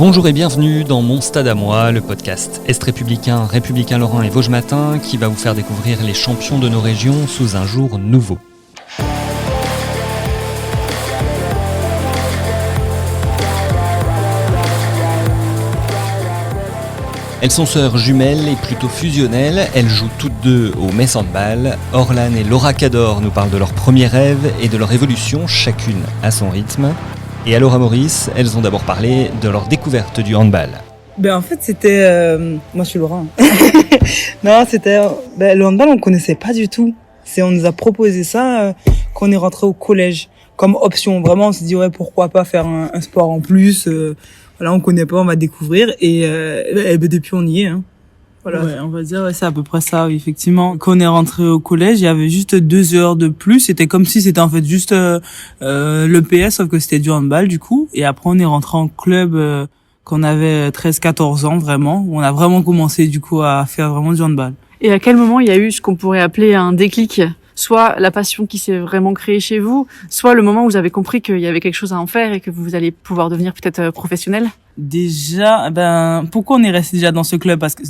Bonjour et bienvenue dans Mon Stade à moi, le podcast Est républicain, républicain lorrain et Vosges Matin qui va vous faire découvrir les champions de nos régions sous un jour nouveau. Elles sont sœurs jumelles et plutôt fusionnelles, elles jouent toutes deux au Metz Handball. Orlan et Laura Cador nous parlent de leurs premiers rêves et de leur évolution, chacune à son rythme. Et à Laura Maurice, elles ont d'abord parlé de leur découverte du handball. En fait, c'était... Moi, je suis Laura. Non, c'était... le handball, on connaissait pas du tout. On nous a proposé ça quand on est rentré au collège. Comme option, vraiment, on s'est dit, ouais, pourquoi pas faire un sport en plus. Voilà, on connaît pas, on va découvrir. Et depuis, on y est. Hein. Voilà. Ouais, on va dire, ouais, c'est à peu près ça, oui, effectivement. Quand on est rentré au collège, il y avait juste 2 heures de plus. C'était comme si c'était en fait juste le PS, sauf que c'était du handball, du coup. Et après, on est rentré en club quand on avait 13-14 ans, vraiment. Où on a vraiment commencé, du coup, à faire vraiment du handball. Et à quel moment il y a eu ce qu'on pourrait appeler un déclic ? Soit la passion qui s'est vraiment créée chez vous, soit le moment où vous avez compris qu'il y avait quelque chose à en faire et que vous allez pouvoir devenir peut-être professionnel. Déjà, pourquoi on est resté déjà dans ce club? Parce que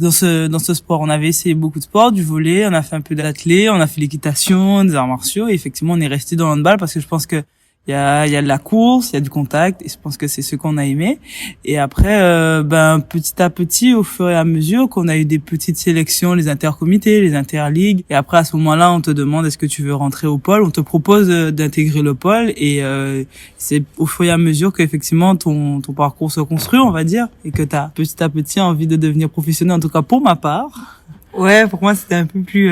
dans ce sport, on avait essayé beaucoup de sports, du volley, on a fait un peu d'athlé, on a fait l'équitation, des arts martiaux, et effectivement, on est resté dans le handball parce que je pense que il y a de la course, il y a du contact, et je pense que c'est ce qu'on a aimé. Et après, petit à petit, au fur et à mesure qu'on a eu des petites sélections, les intercomités, les interligues, et après à ce moment-là, on te demande est-ce que tu veux rentrer au pôle, on te propose d'intégrer le pôle, et c'est au fur et à mesure qu'effectivement ton parcours se construit, on va dire, et que t'as petit à petit envie de devenir professionnel, en tout cas pour ma part. Ouais, pour moi, c'était un peu plus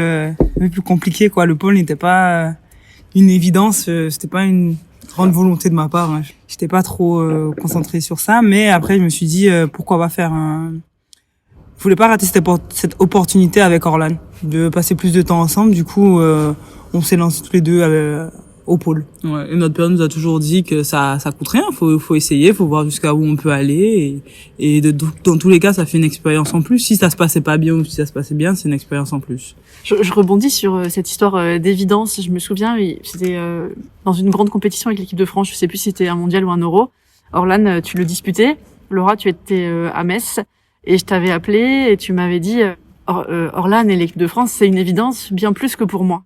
compliqué, quoi. Le pôle n'était pas une évidence, c'était pas une grande volonté de ma part. Hein. J'étais pas trop concentrée sur ça, mais après je me suis dit pourquoi pas faire Je voulais pas rater cette opportunité avec Orlan de passer plus de temps ensemble. Du coup, on s'est lancés tous les deux au pôle. Ouais, et notre père nous a toujours dit que ça coûte rien, faut essayer, faut voir jusqu'à où on peut aller dans tous les cas, ça fait une expérience en plus. Si ça se passait pas bien ou si ça se passait bien, c'est une expérience en plus. Je rebondis sur cette histoire d'évidence. Je me souviens, c'était dans une grande compétition avec l'équipe de France, je sais plus si c'était un mondial ou un euro. Orlan, tu le disputais. Laura, tu étais à Metz et je t'avais appelé et tu m'avais dit Orlan et l'équipe de France, c'est une évidence bien plus que pour moi.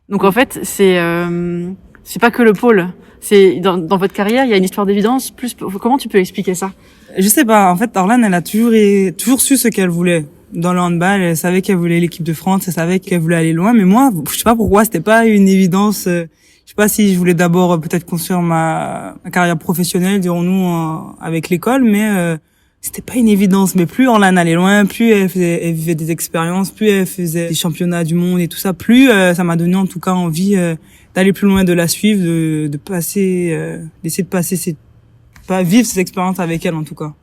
Donc en fait, c'est pas que le pôle. C'est dans votre carrière, il y a une histoire d'évidence. Comment tu peux expliquer ça? Je sais pas. En fait, Orlan, elle a toujours su ce qu'elle voulait dans le handball. Elle savait qu'elle voulait l'équipe de France. Elle savait qu'elle voulait aller loin. Mais moi, je sais pas pourquoi, c'était pas une évidence. Je sais pas si je voulais d'abord peut-être construire ma carrière professionnelle, dirons-nous, avec l'école, mais c'était pas une évidence. Mais plus Orlan allait loin, plus elle vivait des expériences, plus elle faisait des championnats du monde et tout ça, plus ça m'a donné en tout cas envie d'aller plus loin, de la suivre, de passer, d'essayer de passer vivre ces expériences avec elle en tout cas.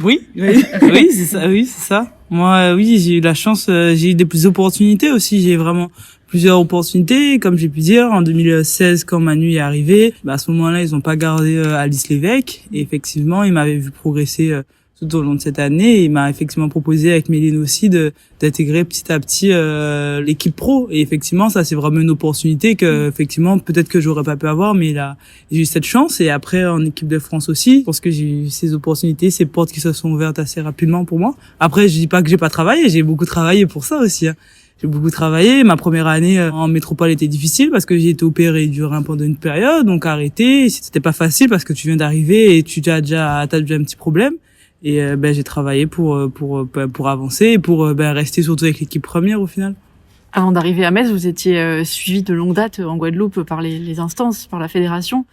Oui, c'est ça. Moi, oui, j'ai eu la chance, j'ai eu des opportunités aussi. J'ai vraiment plusieurs opportunités, comme j'ai pu dire. En 2016, quand Manu est arrivé, à ce moment-là, ils ont pas gardé Alice Lévesque. Et effectivement, il m'avait vu progresser tout au long de cette année. Et il m'a effectivement proposé avec Méline aussi d'intégrer petit à petit l'équipe pro. Et effectivement, ça c'est vraiment une opportunité que effectivement peut-être que j'aurais pas pu avoir, mais là j'ai eu cette chance. Et après en équipe de France aussi, je pense que j'ai eu ces opportunités, ces portes qui se sont ouvertes assez rapidement pour moi. Après, je dis pas que j'ai pas travaillé, j'ai beaucoup travaillé pour ça aussi. Hein. J'ai beaucoup travaillé. Ma première année en métropole était difficile parce que j'ai été opéré du rein pendant une période, donc arrêté. C'était pas facile parce que tu viens d'arriver et t'as déjà un petit problème. Et j'ai travaillé pour avancer et pour rester surtout avec l'équipe première au final. Avant d'arriver à Metz, vous étiez suivi de longue date en Guadeloupe par les instances, par la fédération.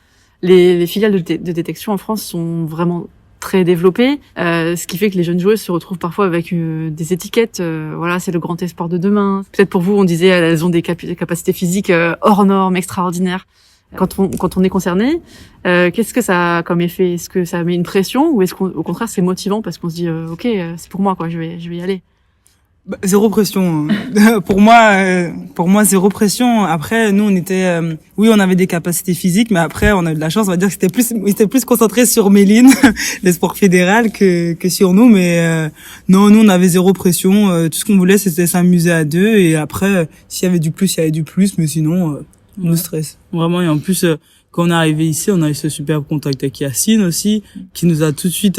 Les filiales de détection en France sont vraiment très développées, ce qui fait que les jeunes joueuses se retrouvent parfois avec des étiquettes. Voilà, c'est le grand espoir de demain. Peut-être pour vous, on disait elles ont des capacités physiques hors normes, extraordinaires. Quand on est concerné, qu'est-ce que ça a comme effet? Est-ce que ça met une pression ou est-ce qu'au contraire c'est motivant parce qu'on se dit ok, c'est pour moi quoi, je vais y aller? Zéro pression. Pour moi zéro pression. Après nous on était oui, on avait des capacités physiques, mais après on a eu de la chance, on va dire que c'était plus concentré sur Méline, les sports fédérales que sur nous, mais non, nous on avait zéro pression, tout ce qu'on voulait c'était s'amuser à deux et après s'il y avait du plus, il y avait du plus, mais sinon no stress. Vraiment, et en plus Quand on est arrivé ici, on a eu ce superbe contact avec Yacine aussi, qui nous a tout de suite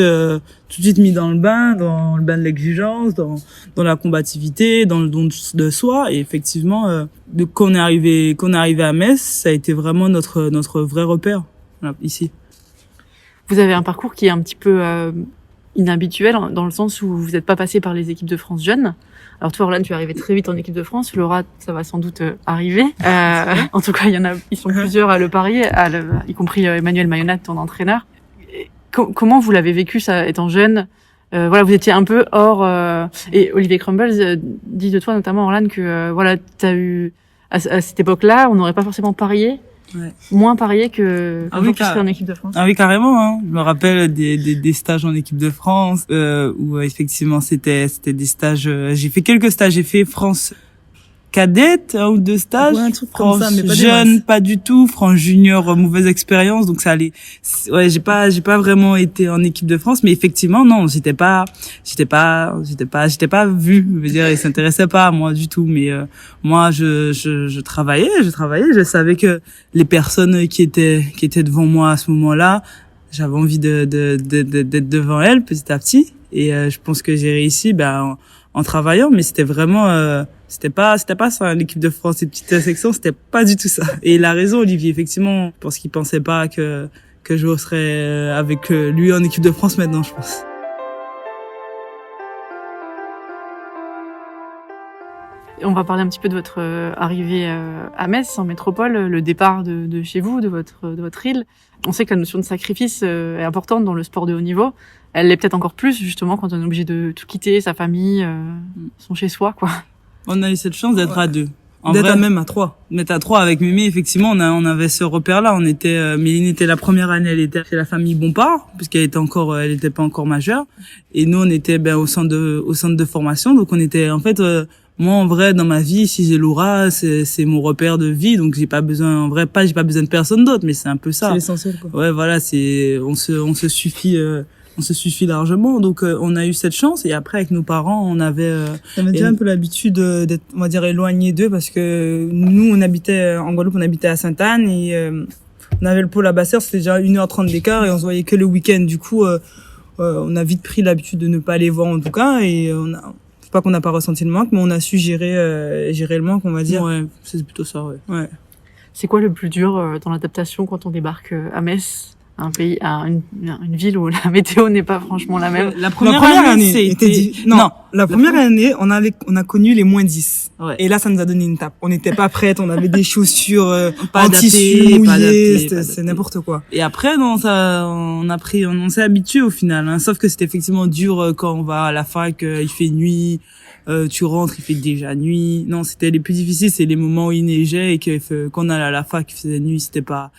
mis dans le bain de l'exigence, dans la combativité, dans le don de soi. Et effectivement, quand on est arrivé à Metz, ça a été vraiment notre vrai repère, voilà, ici. Vous avez un parcours qui est un petit peu inhabituel, dans le sens où vous n'êtes pas passé par les équipes de France jeunes. Alors toi, Orlan, tu es arrivé très vite en équipe de France. Laura, ça va sans doute arriver. En tout cas, ils sont plusieurs à le parier, y compris Emmanuel Mayonnat, ton entraîneur. Comment vous l'avez vécu, ça, étant jeune? Voilà, vous étiez un peu hors. Et Olivier Crumbles dit de toi, notamment Orlan, que voilà, t'as eu à cette époque-là, on n'aurait pas forcément parié. Ouais. Moins parié que quand tu serais en équipe de France. Ah oui, carrément, hein. Je me rappelle des stages en équipe de France, où effectivement c'était des stages, j'ai fait quelques stages, j'ai fait France cadette, 1 ou 2 stages. Ouais, un truc France comme ça, mais pas des jeune, masses. pas du tout. France junior, mauvaise expérience, donc ça allait. Ouais, j'ai pas vraiment été en équipe de France, mais effectivement, non, j'étais pas vue. Je veux dire, ils s'intéressaient pas à moi du tout, mais moi, je travaillais, je savais que les personnes qui étaient devant moi à ce moment-là, j'avais envie d'être devant elles petit à petit, et je pense que j'ai réussi, en travaillant, mais c'était vraiment c'était pas ça, l'équipe de France, ces petites sections, c'était pas du tout ça. Et il a raison, Olivier, effectivement, parce qu'il pensait pas que je serais avec lui en équipe de France maintenant, je pense. On va parler un petit peu de votre arrivée à Metz, en métropole, le départ de chez vous, de votre île. On sait que la notion de sacrifice est importante dans le sport de haut niveau. Elle l'est peut-être encore plus, justement, quand on est obligé de tout quitter, sa famille, son chez-soi, quoi. On a eu cette chance d'être à 2. D'être même à 3. D'être à 3 avec Mémé, effectivement, on avait ce repère-là. Méline était la première année, elle était chez la famille Bompard, puisqu'elle était pas encore majeure. Et nous, on était, au centre de formation. Donc, on était, en fait, moi, en vrai, dans ma vie, si j'ai Laura, c'est mon repère de vie. Donc, j'ai pas besoin de personne d'autre, mais c'est un peu ça. C'est l'essentiel, quoi. Ouais, voilà, on se suffit largement. Donc on a eu cette chance, et après avec nos parents on avait déjà un peu l'habitude d'être, on va dire, éloigné d'eux, parce que nous on habitait en Guadeloupe, on habitait à Sainte-Anne, et on avait le pôle à Basse-Terre, c'était déjà 1h30 d'écart, et on se voyait que le week-end. Du coup on a vite pris l'habitude de ne pas les voir, en tout cas, et c'est pas qu'on n'a pas ressenti le manque, mais on a su gérer le manque, on va dire. Ouais, c'est plutôt ça, ouais. C'est quoi le plus dur dans l'adaptation quand on débarque à Metz, un pays, à une ville où la météo n'est pas franchement la même? La première année la première année, on a connu les -10. Ouais. Et là, ça nous a donné une tape. On n'était pas prêtes, on avait des chaussures pas en tissu adaptées, mouillées, pas c'est n'importe quoi. Et après, on s'est habitué au final, hein. Sauf que c'était effectivement dur quand on va à la fac, il fait nuit, tu rentres, il fait déjà nuit. Non, c'était les plus difficiles, c'est les moments où il neigeait et quand on allait à la fac, il faisait nuit, c'était pas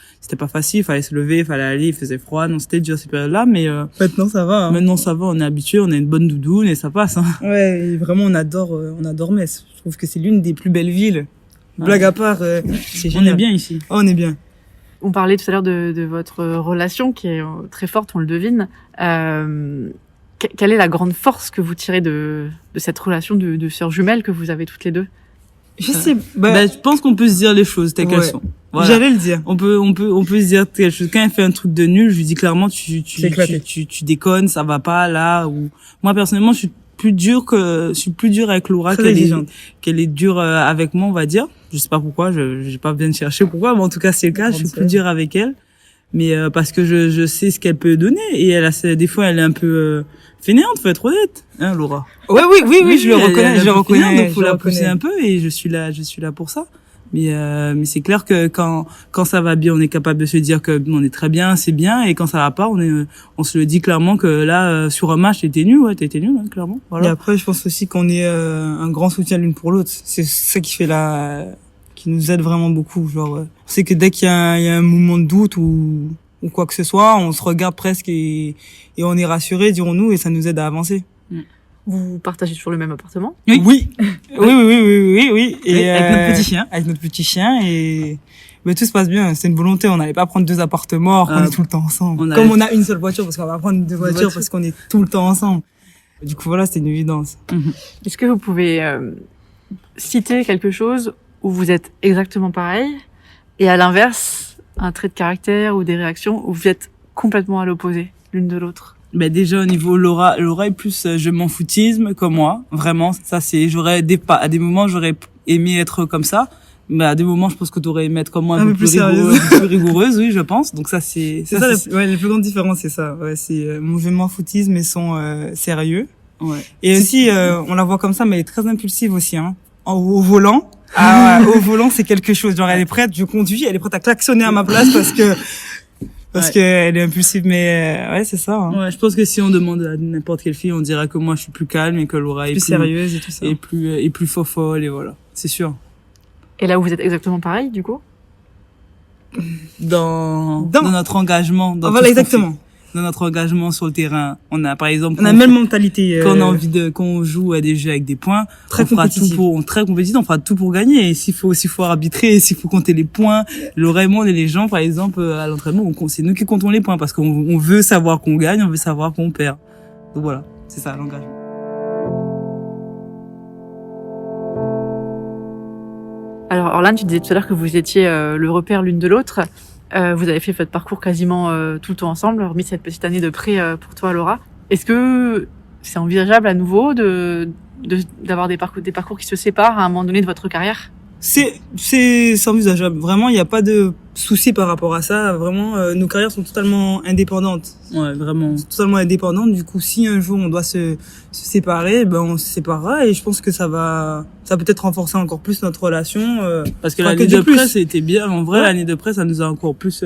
facile, fallait se lever, fallait aller, il faisait froid. Non, c'était dur ces périodes-là, mais Maintenant, ça va. Hein. Maintenant ça va, on est habitué, on a une bonne doudoune et ça passe, hein. Ouais, et vraiment, on adore Metz. Je trouve que c'est l'une des plus belles villes. Blague à part, c'est génial. On est bien ici. Oh, on est bien. On parlait tout à l'heure de votre relation qui est très forte, on le devine. Quelle est la grande force que vous tirez de cette relation de sœurs jumelles que vous avez toutes les deux? Je sais, je pense qu'on peut se dire les choses telles qu'elles sont. Voilà. J'allais le dire. On peut se dire quelque chose. Quand elle fait un truc de nul, je lui dis clairement, tu déconnes, ça va pas là. Ou moi personnellement, je suis plus dur avec Laura qu'elle est dure avec moi, on va dire. Je sais pas pourquoi, j'ai pas bien cherché pourquoi, mais en tout cas c'est le cas. Je suis plus dure avec elle, mais parce que je sais ce qu'elle peut donner, et des fois elle est un peu fainéante, faut être honnête, hein, Laura. Oui, je le reconnais, donc faut la pousser un peu, et je suis là pour ça. Mais c'est clair que quand ça va bien, on est capable de se dire que on est très bien, c'est bien, et quand ça va pas, on se le dit clairement que là sur un match t'étais nul, hein, clairement. Voilà. Et après, je pense aussi qu'on est un grand soutien l'une pour l'autre. C'est ça qui fait qui nous aide vraiment beaucoup. Genre, c'est que dès qu'il y a un moment de doute ou quoi que ce soit, on se regarde presque et on est rassuré, dirons-nous, et ça nous aide à avancer. Vous partagez toujours le même appartement? Oui. Oui. Et avec notre petit chien. Avec notre petit chien, mais tout se passe bien. C'est une volonté. On n'allait pas prendre 2 appartements, on est tout le temps ensemble. Comme on a une seule voiture, parce qu'on va prendre 2 voitures parce qu'on est tout le temps ensemble. Du coup, voilà, c'était une évidence. Est-ce que vous pouvez citer quelque chose où vous êtes exactement pareil, et à l'inverse, un trait de caractère ou des réactions où vous êtes complètement à l'opposé l'une de l'autre? Ben déjà au niveau Laura est plus je m'en foutisme comme moi, vraiment. Ça c'est à des moments j'aurais aimé être comme ça, mais à des moments je pense que t'aurais aimé être comme moi un peu plus sérieuse, plus rigoureuse, oui je pense. Donc ça c'est ça les plus grandes différences, c'est ça. Ouais, c'est mon je m'en foutisme mais sont sérieux. Ouais. Et aussi on la voit comme ça, mais elle est très impulsive aussi, hein. Au volant. Ah ouais, au volant c'est quelque chose. Genre elle est prête, je conduis, elle est prête à klaxonner à ma place parce que elle est impulsive, mais ouais c'est ça. Hein. Ouais, je pense que si on demande à n'importe quelle fille, on dira que moi je suis plus calme et que Laura est plus sérieuse et tout ça. Et plus fofolle et voilà, c'est sûr. Et là où vous êtes exactement pareil du coup? Dans notre engagement, voilà exactement. Dans notre engagement sur le terrain, on a par exemple on a la même mentalité quand on a envie quand on joue à des jeux avec des points, très compétitif, on fera tout pour gagner. Et s'il faut arbitrer, s'il faut compter les points, Laura et moi on est les gens par exemple à l'entraînement, c'est nous qui comptons les points parce qu'on veut savoir qu'on gagne, on veut savoir qu'on perd. Donc voilà, c'est ça l'engagement. Alors Orlane, tu disais tout à l'heure que vous étiez le repère l'une de l'autre. Vous avez fait votre parcours quasiment tout le temps ensemble, hormis cette petite année de pré pour toi, Laura. Est-ce que c'est envisageable à nouveau d'avoir des parcours qui se séparent à un moment donné de votre carrière? C'est envisageable. Vraiment, il n'y a pas de souci par rapport à ça. Vraiment, nos carrières sont totalement indépendantes. Ouais, vraiment. Totalement indépendantes. Du coup, si un jour on doit se séparer, ben on se séparera et je pense que ça peut être renforcer encore plus notre relation. Parce que l'année de presse c'était bien. En vrai, l'année de presse ça nous a encore plus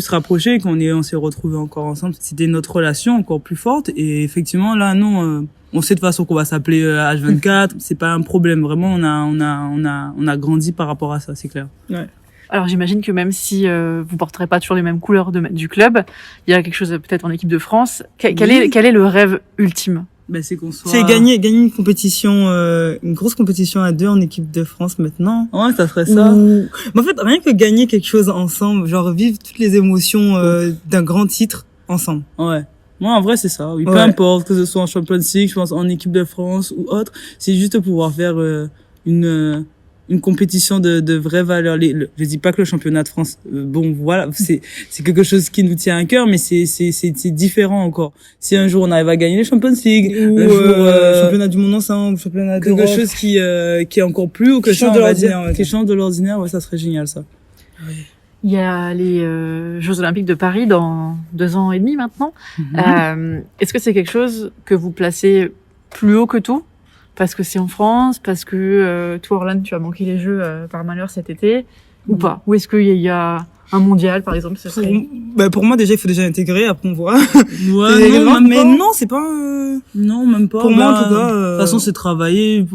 rapprochés, on s'est retrouvés encore ensemble. C'était notre relation encore plus forte et effectivement là, non. On sait de toute façon qu'on va s'appeler H24, c'est pas un problème. Vraiment, on a grandi par rapport à ça, c'est clair. Ouais. Alors j'imagine que même si vous porterez pas toujours les mêmes couleurs du club, il y a quelque chose peut-être en équipe de France. Quel est le rêve ultime? Ben c'est qu'on soit. C'est gagner une compétition, une grosse compétition à deux en équipe de France maintenant. Ouais, ça serait ça. Mais en fait, rien que gagner quelque chose ensemble, genre vivre toutes les émotions d'un grand titre ensemble. Ouais. Moi, en vrai, c'est ça. Oui, peu importe que ce soit en Champions League, je pense en équipe de France ou autre, c'est juste pouvoir faire une compétition de vraie valeur. Je dis pas que le championnat de France, bon, voilà, c'est quelque chose qui nous tient à cœur, mais c'est différent encore. Si un jour on arrive à gagner les Champions League, ou championnat du monde ensemble, championnat d'Europe, quelque chose qui est encore plus haut que ça, on va dire, qui change de l'ordinaire, ouais, ça serait génial, ça. Ouais. Il y a les Jeux Olympiques de Paris dans 2 ans et demi maintenant. Est-ce que c'est quelque chose que vous placez plus haut que tout? Parce que c'est en France, parce que toi, Orlane, tu as manqué les Jeux par malheur cet été, ou pas? Ou est-ce qu'il y a un mondial, par exemple, ce serait... Pour moi, déjà, il faut déjà intégrer, après on voit. Ouais, non, c'est pas... Non, même pas. Pour moi, en tout cas... De toute façon, c'est travailler.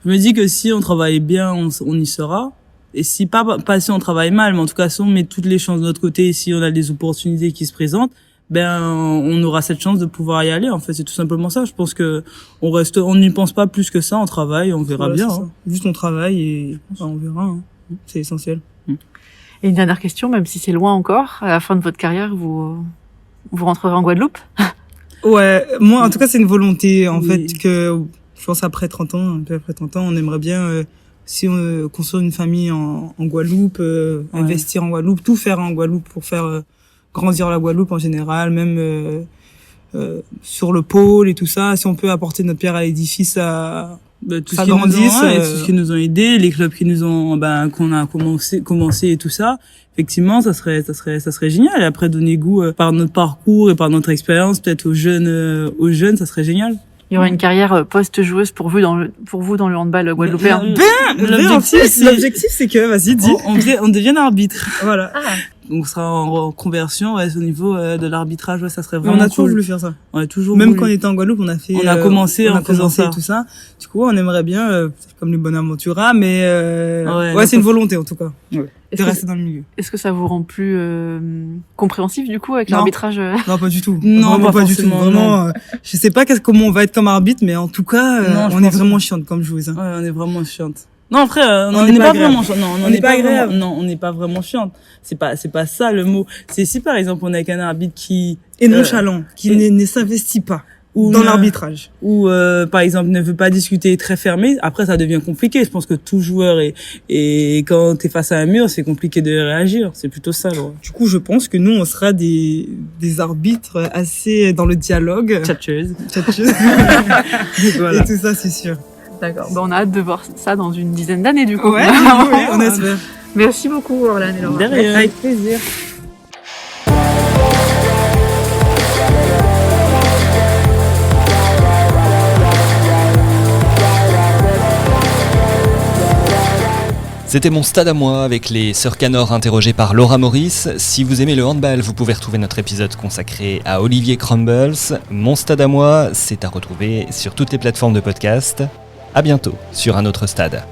Je me dis que si on travaille bien, on y sera. Et si pas si on travaille mal, mais en tout cas, si on met toutes les chances de notre côté, et si on a des opportunités qui se présentent, on aura cette chance de pouvoir y aller. En fait, c'est tout simplement ça. Je pense que on n'y pense pas plus que ça, on travaille, on verra bien. Hein. Juste on travaille et on verra. Hein. C'est essentiel. Et une dernière question, même si c'est loin encore, à la fin de votre carrière, vous rentrerez en Guadeloupe? Ouais, moi, en tout cas, c'est une volonté, en fait, que je pense après 30 ans, un peu après 30 ans, on aimerait bien, si on construire une famille en Guadeloupe, investir en Guadeloupe, tout faire en Guadeloupe pour faire grandir la Guadeloupe en général, même sur le pôle et tout ça. Si on peut apporter notre pierre à l'édifice, tout ça grandisse, tout ce qui nous ont aidés, les clubs qui nous ont qu'on a commencé et tout ça. Effectivement, ça serait génial. Et après donner goût par notre parcours et par notre expérience peut-être aux jeunes, ça serait génial. Il y aura une carrière post-joueuse pour vous dans le handball guadeloupéen. L'objectif, c'est que, vas-y, dis. On devienne arbitre. Voilà. Ah. Donc, on sera en conversion, au niveau de l'arbitrage, ça serait vraiment cool. On a toujours voulu faire ça. On a toujours Même quand on était en Guadeloupe, on a commencé en faisant ça. Et tout ça. Du coup, on aimerait bien, comme les Bonaventura, mais c'est une volonté, en tout cas. Ouais. De rester dans le milieu. Est-ce que ça vous rend plus compréhensif du coup avec l'arbitrage? Non, pas du tout. Non, pas du tout. Vraiment, je sais pas comment on va être comme arbitre, mais en tout cas, on est vraiment chiante comme joueuse. Hein. Ouais, on est vraiment chiante. Non, frère, on n'est pas vraiment chiante. Non, on n'est pas agréable. Non, on n'est pas vraiment chiante. C'est pas ça le mot. C'est si par exemple on est avec un arbitre qui est nonchalant, qui ne s'investit pas. Ou dans une- l'arbitrage. Ou par exemple ne veut pas discuter, très fermé, après ça devient compliqué. Je pense que tout joueur et quand t'es face à un mur, c'est compliqué de réagir. C'est plutôt ça. Alors. Du coup, je pense que nous, on sera des arbitres assez dans le dialogue. Tchatcheuse. Voilà. Et tout ça, c'est sûr. D'accord. Ben, on a hâte de voir ça dans une dizaine d'années, du coup. Ouais, on espère. Merci beaucoup, Orlan et Laura. Derrière. Avec plaisir. C'était mon stade à moi avec les sœurs Canor interrogées par Laura Maurice. Si vous aimez le handball, vous pouvez retrouver notre épisode consacré à Olivier Crumbles. Mon stade à moi, c'est à retrouver sur toutes les plateformes de podcast. À bientôt sur un autre stade.